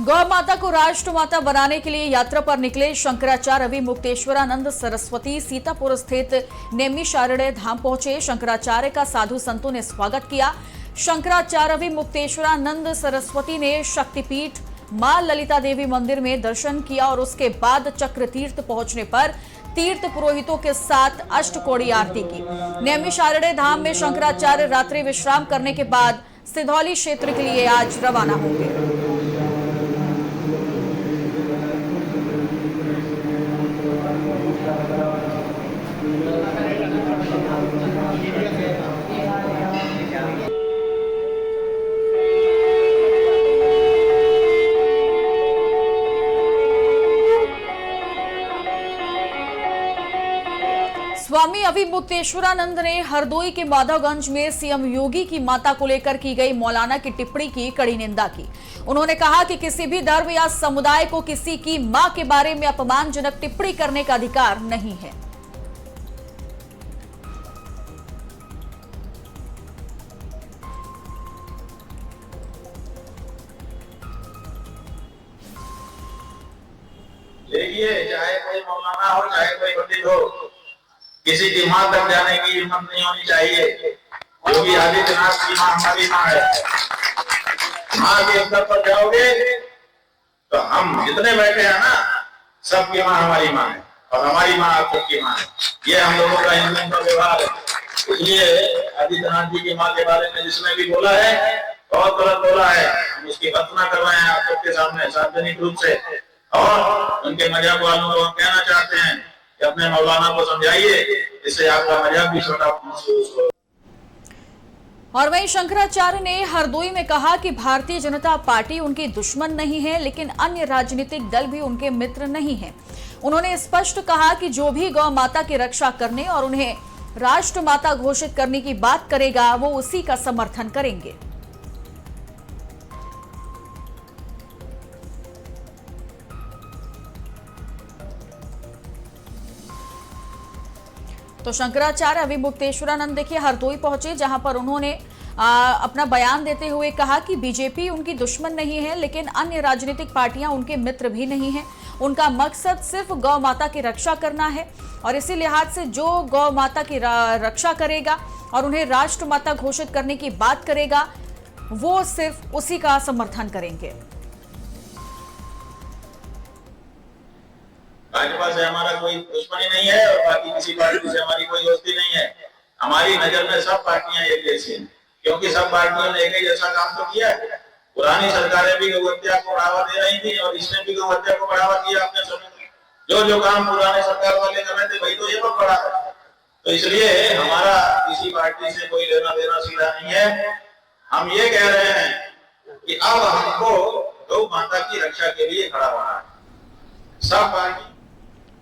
गौ माता को राष्ट्र माता बनाने के लिए यात्रा पर निकले शंकराचार्य अभी मुक्तेश्वरानंद सरस्वती सीतापुर स्थित नैमिषारण्य धाम पहुंचे। शंकराचार्य का साधु संतों ने स्वागत किया। शंकराचार्य अभी मुक्तेश्वरानंद सरस्वती ने शक्तिपीठ मां ललिता देवी मंदिर में दर्शन किया और उसके बाद चक्र तीर्थ पहुंचने पर तीर्थ पुरोहितों के साथ अष्टकोणी आरती की। नैमिषारण्य धाम में शंकराचार्य रात्रि विश्राम करने के बाद सिधौली क्षेत्र के लिए आज रवाना होंगे। स्वामी अभिमुक्तेश्वरानंद ने हरदोई के माधवगंज में सीएम योगी की माता को लेकर की गई मौलाना की टिप्पणी की कड़ी निंदा की। उन्होंने कहा कि किसी भी धर्म या समुदाय को किसी की मां के बारे में अपमानजनक टिप्पणी करने का अधिकार नहीं है। देखिए, चाहे कोई मौलाना हो चाहे कोई पंडित हो, किसी की मां तक जाने की हिम्मत नहीं होनी चाहिए। योगी आदित्यनाथ की मां हमारी मां है। मां के स्तर पर जाओगे तो हम जितने बैठे हैं ना, सबकी मां हमारी मां है और हमारी मां आप सबकी मां है। ये हम लोगों का हिंदुओं का व्यवहार है। इसलिए आदित्यनाथ जी की मां के बारे में जिसने भी बोला है बहुत गलत बोला है। हम उसकी भर्त्सना कर रहे हैं आप सबके सामने सार्वजनिक रूप से। और उनके मजाक वालों को हम कहना चाहते हैं कि अपने मौलाना को समझाइए, इससे आपका मजाक भी छोटा महसूस हो। और वहीं शंकराचार्य ने हरदोई में कहा कि भारतीय जनता पार्टी उनकी दुश्मन नहीं है, लेकिन अन्य राजनीतिक दल भी उनके मित्र नहीं हैं। उन्होंने स्पष्ट कहा कि जो भी गौ माता की रक्षा करने और उन्हें राष्ट्र माता घोषित करने की बात करेगा, वो उसी का समर्थन करेंगे। तो शंकराचार्य अभिमुक्तेश्वरानंद देखिए हरदोई पहुंचे, जहां पर उन्होंने अपना बयान देते हुए कहा कि बीजेपी उनकी दुश्मन नहीं है, लेकिन अन्य राजनीतिक पार्टियां उनके मित्र भी नहीं हैं। उनका मकसद सिर्फ गौ माता की रक्षा करना है और इसी लिहाज से जो गौ माता की रक्षा करेगा और उन्हें राष्ट्र माता घोषित करने की बात करेगा, वो सिर्फ उसी का समर्थन करेंगे। भाजपा से हमारा कोई दुश्मनी नहीं है और बाकी किसी पार्टी से हमारी कोई दोस्ती नहीं है। हमारी नजर में सब पार्टियां एक जैसी हैं, क्योंकि सब पार्टियों ने एक ही जैसा काम तो किया है। पुरानी सरकारें भी गौहत्या को बढ़ावा दे रही थी और इसने भी गौहत्या को बढ़ावा दिया अपने समय में। जो काम पुराने सरकार वाले कर रहे थे वही तो ये लोग बढ़ा रहे। तो इसलिए हमारा किसी पार्टी से कोई लेना देना सीधा नहीं है। हम ये कह रहे हैं कि अब हमको गौ माता की रक्षा के लिए खड़ा होना है। सब पार्टी